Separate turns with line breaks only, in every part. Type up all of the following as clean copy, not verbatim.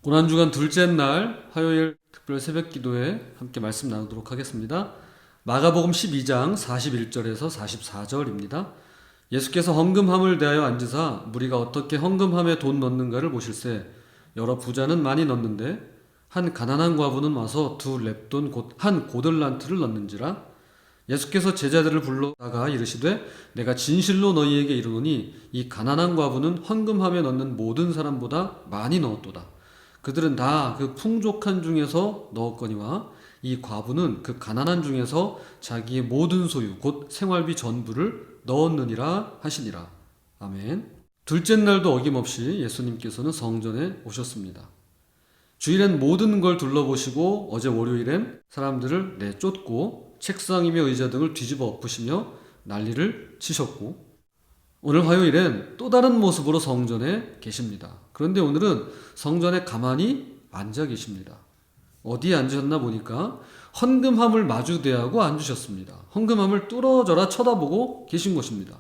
고난주간 둘째 날 화요일 특별 새벽기도에 함께 말씀 나누도록 하겠습니다. 마가복음 12장 41절에서 44절입니다. 예수께서 헌금함을 대하여 앉으사 무리가 어떻게 헌금함에 돈 넣는가를 보실세. 여러 부자는 많이 넣는데 한 가난한 과부는 와서 두 렙돈 곧 한 고들란트를 넣는지라. 예수께서 제자들을 불러다가 이르시되 내가 진실로 너희에게 이르노니 이 가난한 과부는 헌금함에 넣는 모든 사람보다 많이 넣었도다. 그들은 다 그 풍족한 중에서 넣었거니와 이 과부는 그 가난한 중에서 자기의 모든 소유 곧 생활비 전부를 넣었느니라 하시니라. 아멘. 둘째 날도 어김없이 예수님께서는 성전에 오셨습니다. 주일엔 모든 걸 둘러보시고 어제 월요일엔 사람들을 내쫓고 책상이며 의자 등을 뒤집어 엎으시며 난리를 치셨고 오늘 화요일엔 또 다른 모습으로 성전에 계십니다. 그런데 오늘은 성전에 가만히 앉아 계십니다. 어디에 앉으셨나 보니까 헌금함을 마주대하고 앉으셨습니다. 헌금함을 뚫어져라 쳐다보고 계신 것입니다.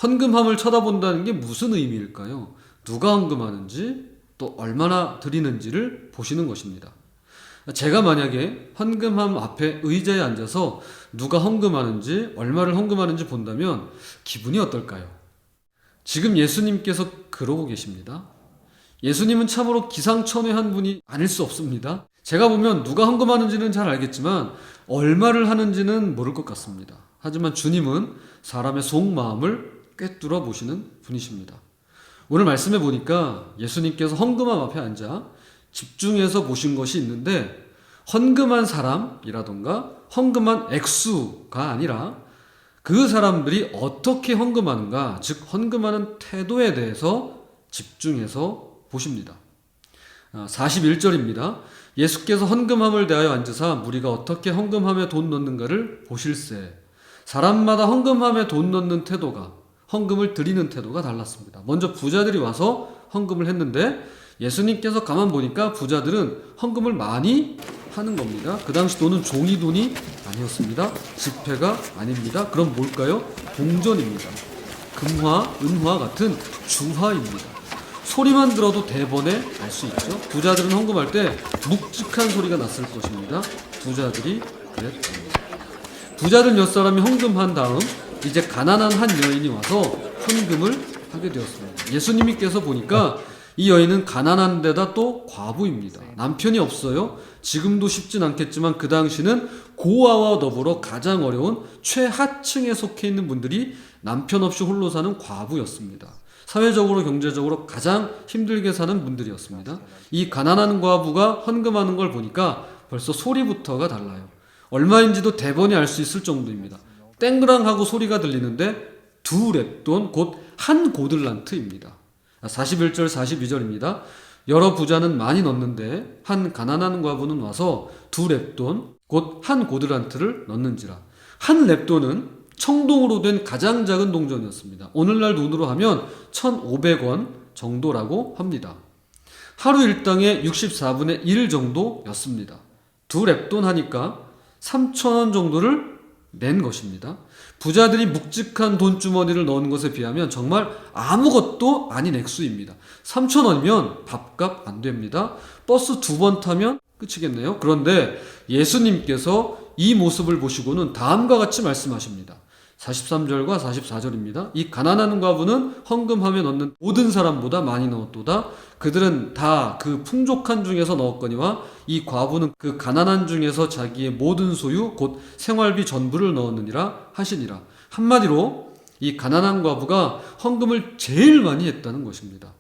헌금함을 쳐다본다는 게 무슨 의미일까요? 누가 헌금하는지 또 얼마나 드리는지를 보시는 것입니다. 제가 만약에 헌금함 앞에 의자에 앉아서 누가 헌금하는지 얼마를 헌금하는지 본다면 기분이 어떨까요? 지금 예수님께서 그러고 계십니다. 예수님은 참으로 기상천외한 분이 아닐 수 없습니다. 제가 보면 누가 헌금하는지는 잘 알겠지만 얼마를 하는지는 모를 것 같습니다. 하지만 주님은 사람의 속마음을 꿰뚫어 보시는 분이십니다. 오늘 말씀해 보니까 예수님께서 헌금함 앞에 앉아 집중해서 보신 것이 있는데 헌금한 사람이라던가 헌금한 액수가 아니라 그 사람들이 어떻게 헌금하는가, 즉 헌금하는 태도에 대해서 집중해서 보십니다. 41절입니다. 예수께서 헌금함을 대하여 앉으사 무리가 어떻게 헌금함에 돈 넣는가를 보실세. 사람마다 헌금함에 돈 넣는 태도가, 헌금을 드리는 태도가 달랐습니다. 먼저 부자들이 와서 헌금을 했는데 예수님께서 가만 보니까 부자들은 헌금을 많이 하는 겁니다. 그 당시 돈은 종이 돈이 아니었습니다. 지폐가 아닙니다. 그럼 뭘까요? 동전입니다. 금화, 은화 같은 주화입니다. 소리만 들어도 대번에 알 수 있죠. 부자들은 헌금할 때 묵직한 소리가 났을 것입니다. 부자들이 그랬습니다. 부자들 몇 사람이 헌금한 다음 이제 가난한 한 여인이 와서 헌금을 하게 되었습니다. 예수님께서 보니까 이 여인은 가난한 데다 또 과부입니다. 남편이 없어요. 지금도 쉽진 않겠지만 그 당시는 고아와 더불어 가장 어려운 최하층에 속해 있는 분들이 남편 없이 홀로 사는 과부였습니다. 사회적으로 경제적으로 가장 힘들게 사는 분들이었습니다. 이 가난한 과부가 헌금하는 걸 보니까 벌써 소리부터가 달라요. 얼마인지도 대번에 알 수 있을 정도입니다. 땡그랑하고 소리가 들리는데 두 렙돈 곧 한 고들란트입니다. 41절 42절입니다. 여러 부자는 많이 넣는데 한 가난한 과부는 와서 두 렙돈 곧 한 고들란트를 넣는지라. 한 렙돈은 청동으로 된 가장 작은 동전이었습니다. 오늘날 돈으로 하면 1,500원 정도라고 합니다. 하루 일당의 64분의 1 정도였습니다. 두 렙돈 하니까 3,000원 정도를 낸 것입니다. 부자들이 묵직한 돈주머니를 넣은 것에 비하면 정말 아무것도 아닌 액수입니다. 3,000원이면 밥값 안 됩니다. 버스 2번 타면 끝이겠네요. 그런데 예수님께서 이 모습을 보시고는 다음과 같이 말씀하십니다. 43절과 44절입니다. 이 가난한 과부는 헌금함에 넣는 모든 사람보다 많이 넣었도다. 그들은 다 그 풍족한 중에서 넣었거니와 이 과부는 그 가난한 중에서 자기의 모든 소유 곧 생활비 전부를 넣었느니라 하시니라. 한마디로 이 가난한 과부가 헌금을 제일 많이 했다는 것입니다.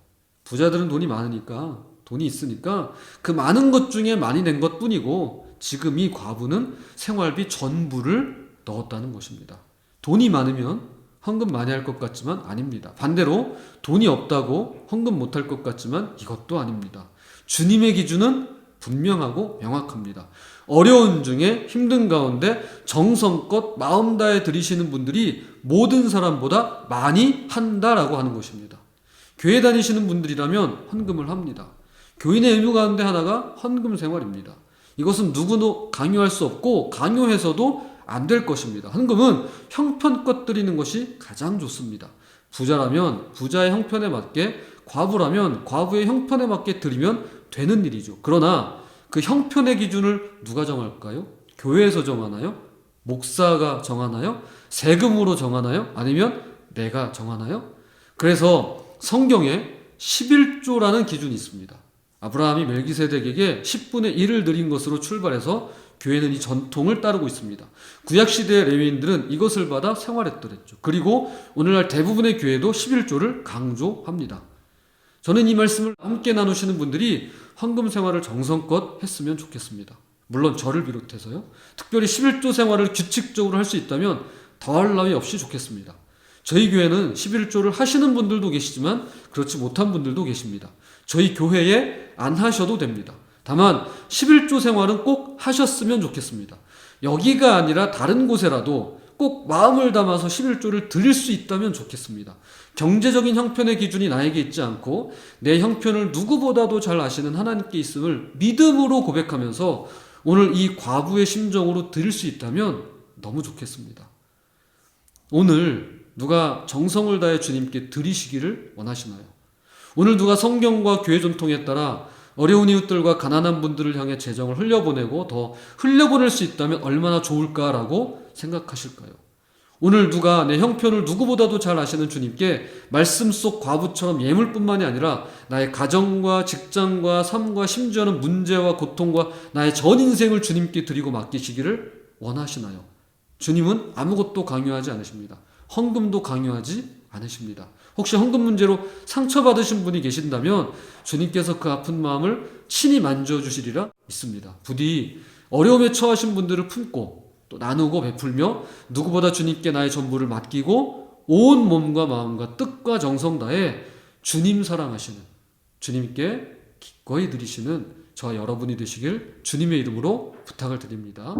부자들은 돈이 많으니까, 돈이 있으니까 그 많은 것 중에 많이 낸 것뿐이고 지금 이 과부는 생활비 전부를 넣었다는 것입니다. 돈이 많으면 헌금 많이 할 것 같지만 아닙니다. 반대로 돈이 없다고 헌금 못할 것 같지만 이것도 아닙니다. 주님의 기준은 분명하고 명확합니다. 어려운 중에 힘든 가운데 정성껏 마음 다해 드리시는 분들이 모든 사람보다 많이 한다라고 하는 것입니다. 교회 다니시는 분들이라면 헌금을 합니다. 교인의 의무 가운데 하나가 헌금 생활입니다. 이것은 누구도 강요할 수 없고 강요해서도 안 될 것입니다. 헌금은 형편껏 드리는 것이 가장 좋습니다. 부자라면 부자의 형편에 맞게, 과부라면 과부의 형편에 맞게 드리면 되는 일이죠. 그러나 그 형편의 기준을 누가 정할까요? 교회에서 정하나요? 목사가 정하나요? 세금으로 정하나요? 아니면 내가 정하나요? 그래서 성경에 11조라는 기준이 있습니다. 아브라함이 멜기세덱에게 10분의 1을 드린 것으로 출발해서 교회는 이 전통을 따르고 있습니다. 구약시대의 레위인들은 이것을 받아 생활했더랬죠. 그리고 오늘날 대부분의 교회도 11조를 강조합니다. 저는 이 말씀을 함께 나누시는 분들이 헌금 생활을 정성껏 했으면 좋겠습니다. 물론 저를 비롯해서요. 특별히 11조 생활을 규칙적으로 할 수 있다면 더할 나위 없이 좋겠습니다. 저희 교회는 11조를 하시는 분들도 계시지만 그렇지 못한 분들도 계십니다. 저희 교회에 안 하셔도 됩니다. 다만 11조 생활은 꼭 하셨으면 좋겠습니다. 여기가 아니라 다른 곳에라도 꼭 마음을 담아서 11조를 드릴 수 있다면 좋겠습니다. 경제적인 형편의 기준이 나에게 있지 않고 내 형편을 누구보다도 잘 아시는 하나님께 있음을 믿음으로 고백하면서 오늘 이 과부의 심정으로 드릴 수 있다면 너무 좋겠습니다. 오늘 누가 정성을 다해 주님께 드리시기를 원하시나요? 오늘 누가 성경과 교회 전통에 따라 어려운 이웃들과 가난한 분들을 향해 재정을 흘려보내고 더 흘려보낼 수 있다면 얼마나 좋을까라고 생각하실까요? 오늘 누가 내 형편을 누구보다도 잘 아시는 주님께 말씀 속 과부처럼 예물뿐만이 아니라 나의 가정과 직장과 삶과 심지어는 문제와 고통과 나의 전 인생을 주님께 드리고 맡기시기를 원하시나요? 주님은 아무것도 강요하지 않으십니다. 헌금도 강요하지 않으십니다. 혹시 헌금 문제로 상처받으신 분이 계신다면 주님께서 그 아픈 마음을 친히 만져주시리라 믿습니다. 부디 어려움에 처하신 분들을 품고 또 나누고 베풀며 누구보다 주님께 나의 전부를 맡기고 온 몸과 마음과 뜻과 정성 다해 주님 사랑하시는 주님께 기꺼이 드리시는 저와 여러분이 되시길 주님의 이름으로 부탁을 드립니다.